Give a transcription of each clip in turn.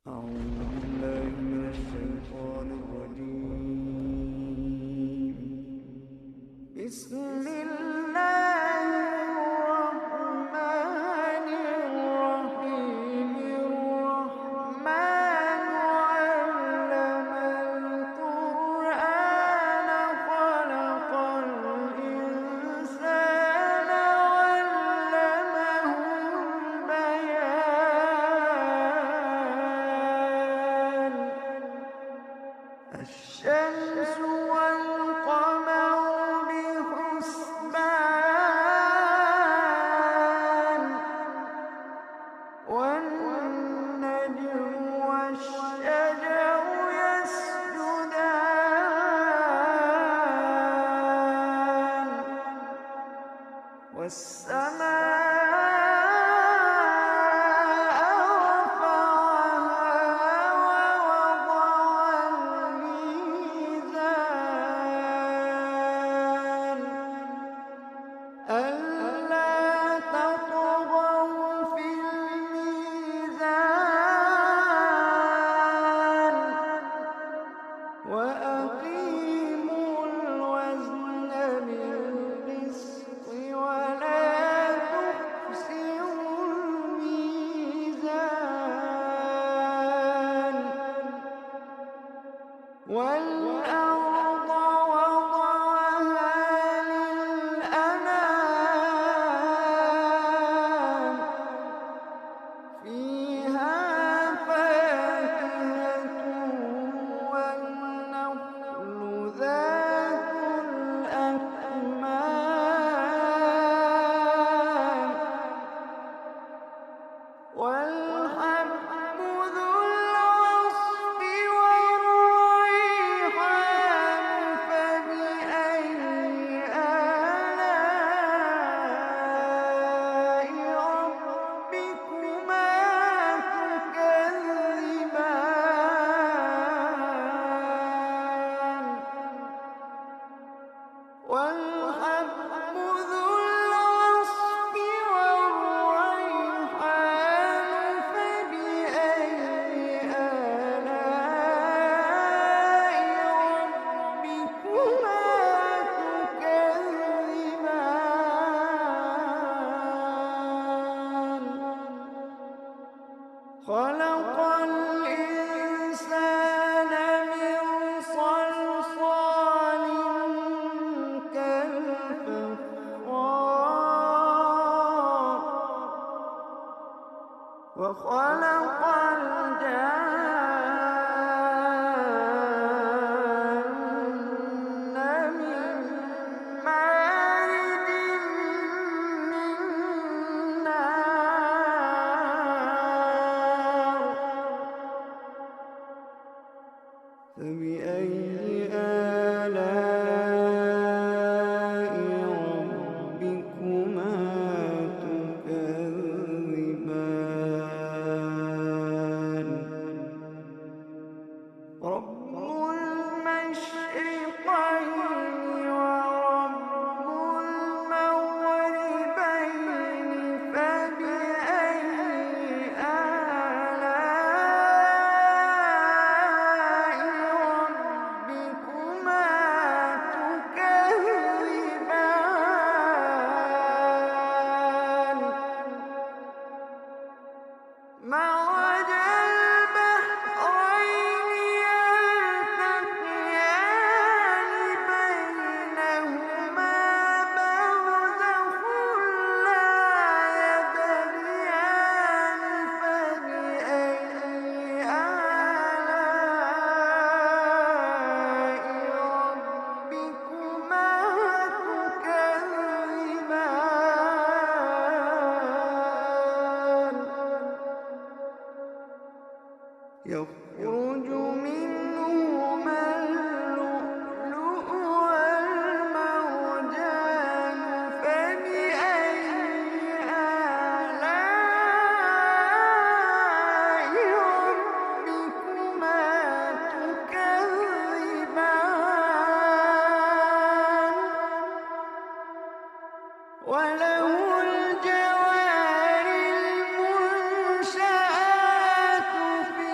أعوذ بالله من الشيطان الرجيم. بسم الله الرحمن الرحيم. الرحمن علم القرآن خلق الإنسان علمه البيان. الشمس والقمر بحسبان، والنجم والشجر يسجدان، والسماء رفعها ووضع الميزان ألا تطغوا في الميزان وأقيموا الوزن بالقسط ولا تخسروا الميزان. والأرض وضعها للأنام، فيها فاكهة والنخل ذات الأكمام، والحب ذو العصف والريحان. فبأي آلاء ربكما تكذبان. والحب ذو العصف والريحان. فبأي آلاء ربكما تكذبان. خلق الإنسان من صلصال كالفخار، وخلق الجان من مارج من نار. فبأي آلاء ربكما تكذبان. رب المشرقين ورب المغربين. فبأي آلاء ربكما تكذبان. مرج البحرين يلتقيان بينهما برزخ لا يبغيان. فبأي آلاء ربكما تكذبان. يخرج منهما اللؤلؤ والمرجان. فبأي آلاء ربكما تكذبان. وله الجوار المنشآت في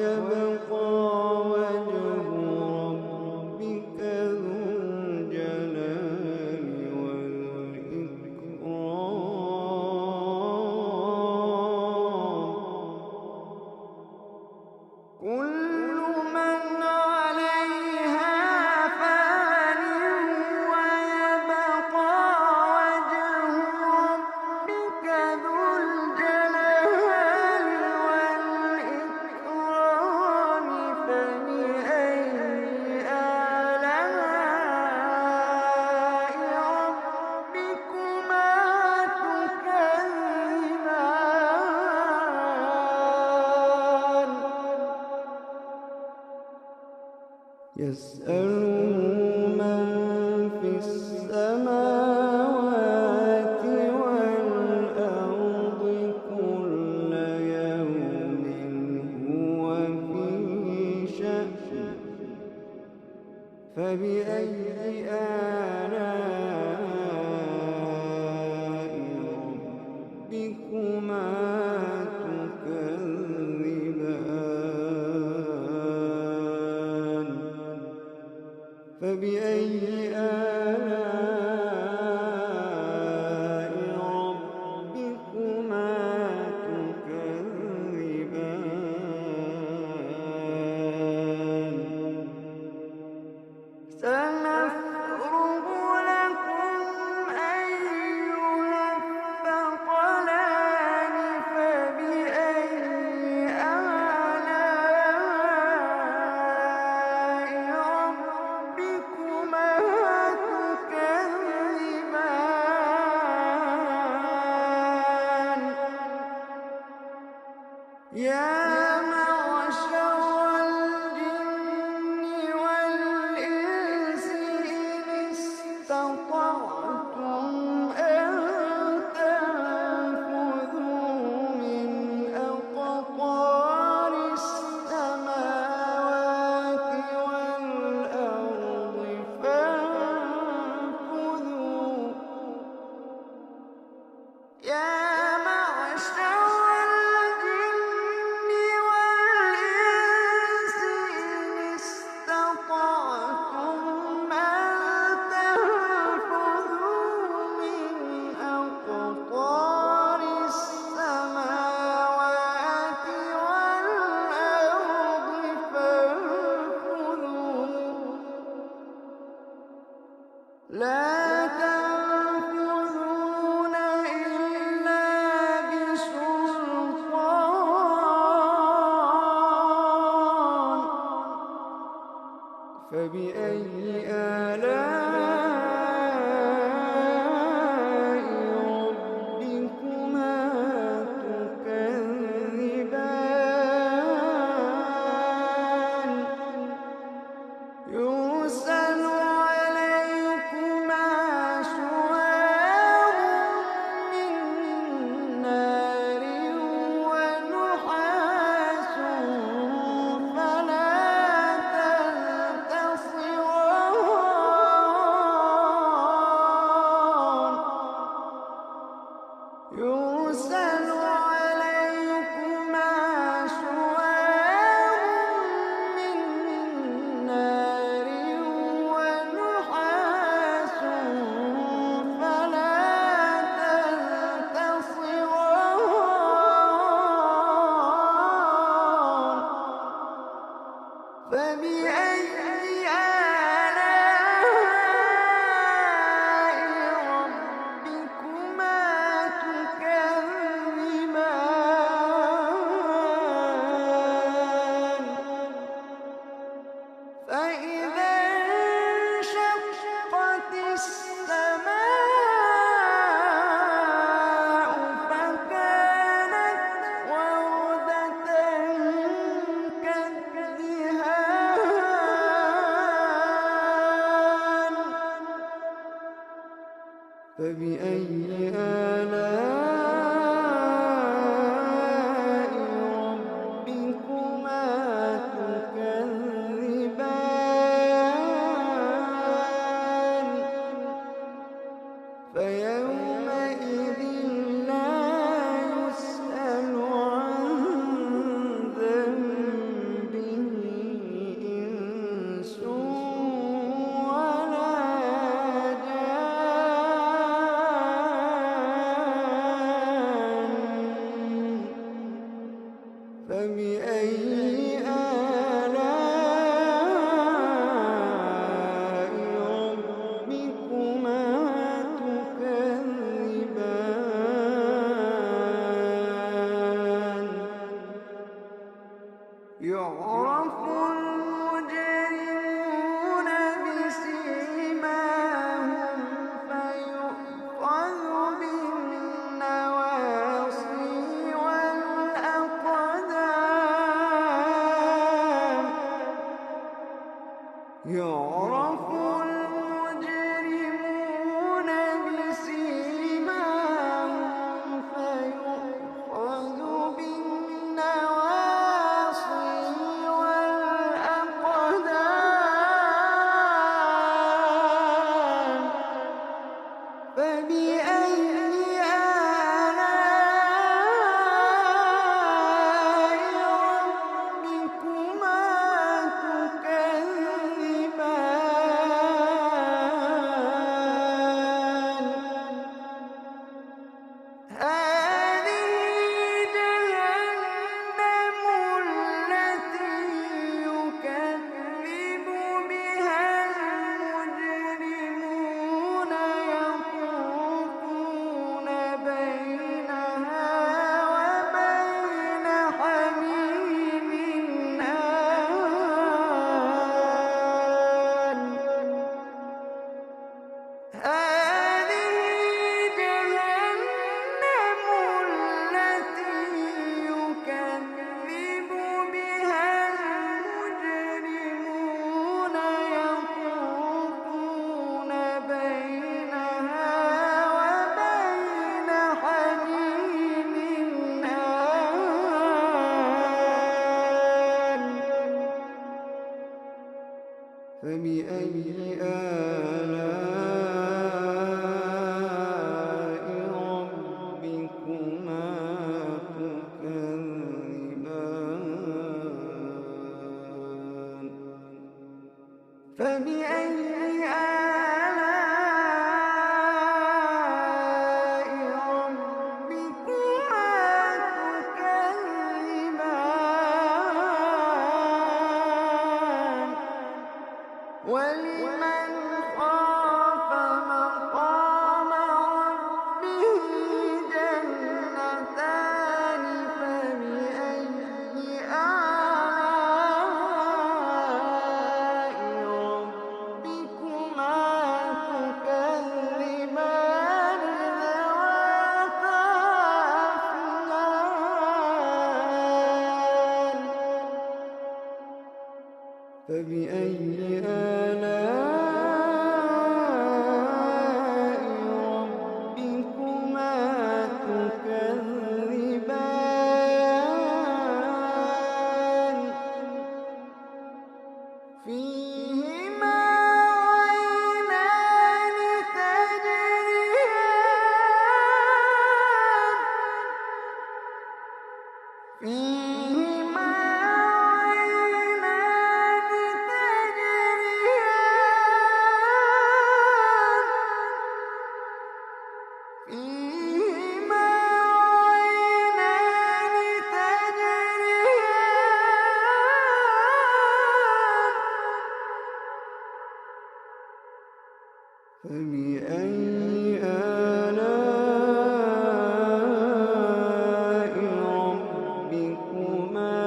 ويبقى وجه ربك ذو الجلال والإكرام. كل من عليها فان ويبقى وجه ربك ذو الجلال والإكرام. فبأي آلاء ربكما تكذبان. يسأله من في السماوات والأرض كل يوم هو في شأن. فبأي آلاء ربكما تكذبان. فبأي آلاء ربكما تكذبان. سنفرغ لكم أيها الثقلان. فبأي آلاء ربكما تكذبان. يا معشر الجن والإنس إن استطعتم أن تنفذوا من أقطار السماوات والأرض فانفذوا. يا معشر الجن والإنس إن استطعتم أن تنفذوا من أقطار السماوات والأرض فانفذوا. لا تنفذون إلا بسلطان. فبأي آلاء ربكما تكذبان. يرسل عليكما شواظ من نار ونحاس فلا تنتصران. يرسل عليكما شواظ من نار ونحاس فلا تنتصران. فبأي آلاء ربكما تكذبان. فإذا انشقت السماء فكانت وردة كالدهان. فبأي آلاء ربكما تكذبان. فيومئذ لا يسأل عن ذنبه يعرف المجرمون بسيماهم فيؤخذ بالنواصي والأقدام. يعرف المجرمون بسيماهم فيؤخذ بالنواصي والأقدام. فبأي آلاء ربكما تكذبان. هذه جهنم التي يكذب بها المجرمون يطوفون بينها وبين حميم آن. هذه جهنم التي يكذب بها المجرمون يطوفون بينها وبين حميم آن. فبأي آلاء ربكما تكذبان. فبأي آلاء ربكما تكذبان. ولمن خاف مقام ربه جنتان. فبأي آلاء ربكما تكذبان ذواتا أفنان. فبأي آلاء ربكما تكذبان. فيهما عينان تجريان. فيهما عينان تجريان. فيهما عينان تجريان. فبأي آلاء ربكما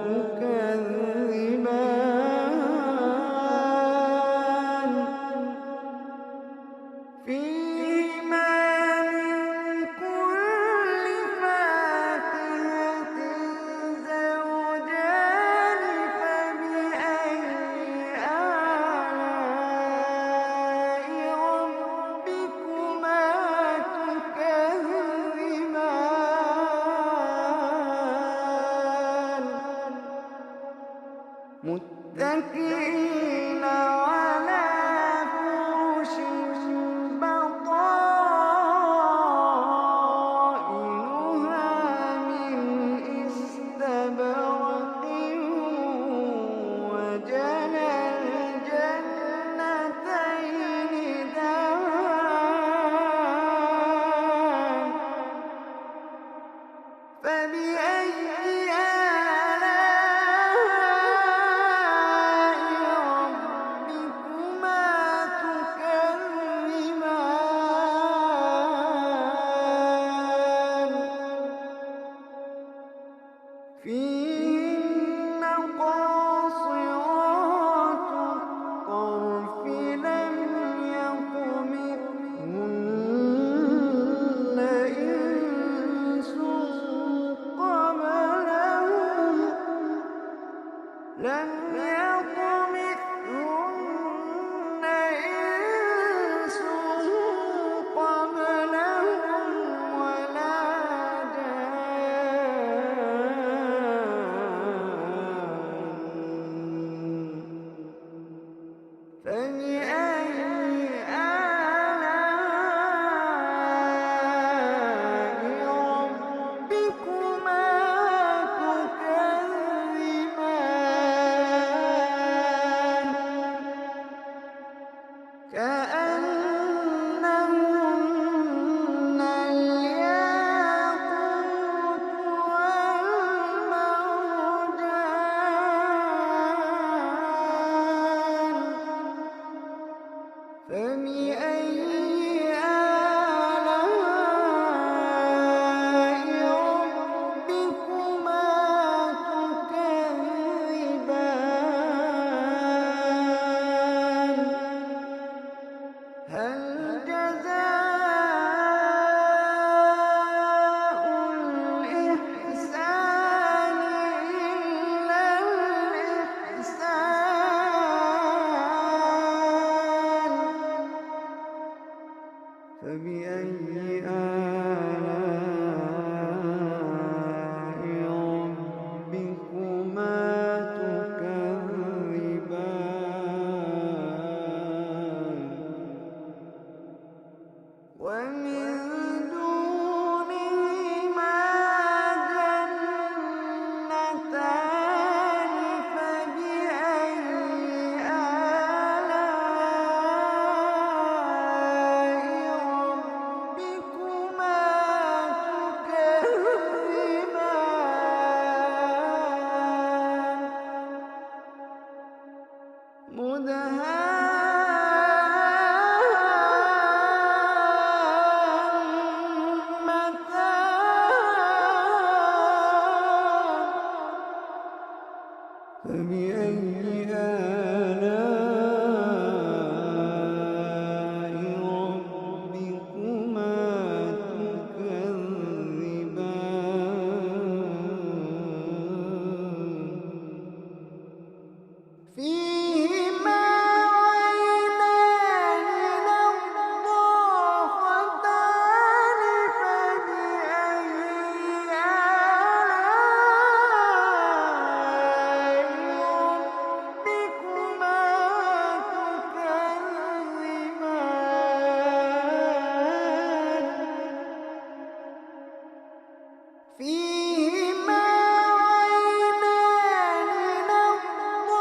تكذبان. فيهما من كل فاكهة زوجان. فبأي آلاء ربكما تكذبان. متكئين على فرش بطائنها من استبرق. وجنى الجنتين دان. فبأي آلاء لم يطمثهن إنس قبلهم ولا جان فبأي آلاء ربكما تكذبان كأنهن الياقوت والمرجان فبأي آلاء ربكما تكذبان هل جزاء الإحسان إلا الإحسان فبأي آلاء ربكما تكذبان ومن دونهما جنتان فبأي آلاء ربكما تكذبان مدهامتان فبأي آلاء ربكما تكذبان فيهما عينان نضاختان فبأي آلاء ربكما تكذبان فيهما عينان نضاختان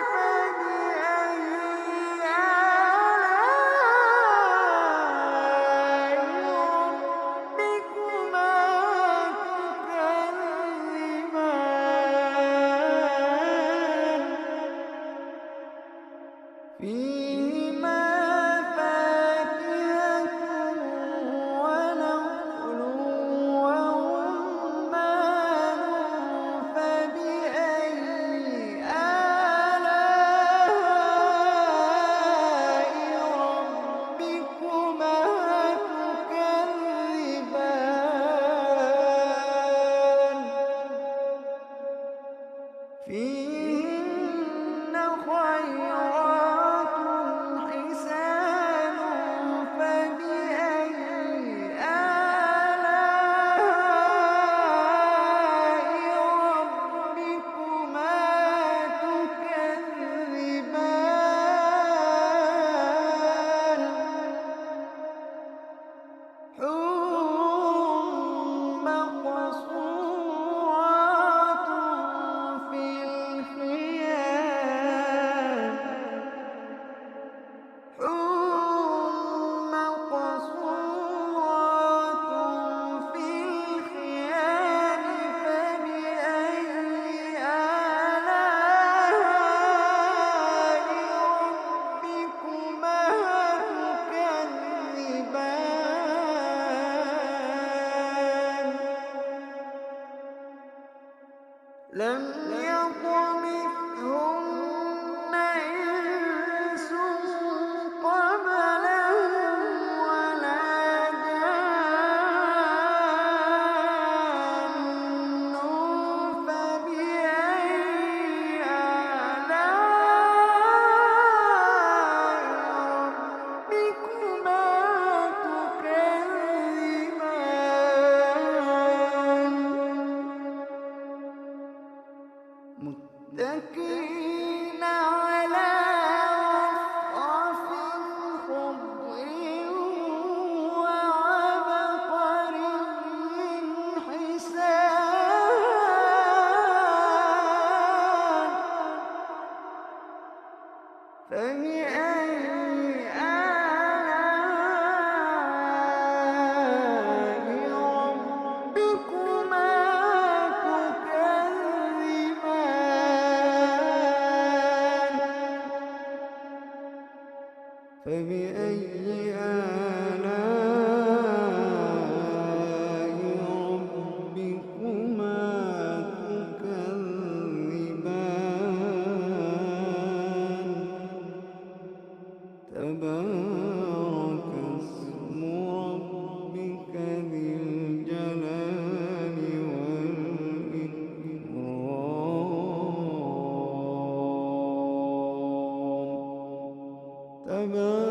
فبأي آلاء ربكما تكذبان فيهما فاكهة ونخل ورمان فبأي آلاء ربكما تكذبان فيهن خيرات حسان فبأي آلاء ربكما تكذبان حور مقصورات في الخيام حور مقصورات في الخيام فبأي آلاء ربكما تكذبان لم يطمثهن إنس قبلهم ولا جان فبأي متكئين على رفرف خضر وعبقري حسان. فبأي آلاء ربكما تكذبان. فبأي آلاء ربكما تكذبان. تبارك اسم ربك ذي الجلال والإكرام.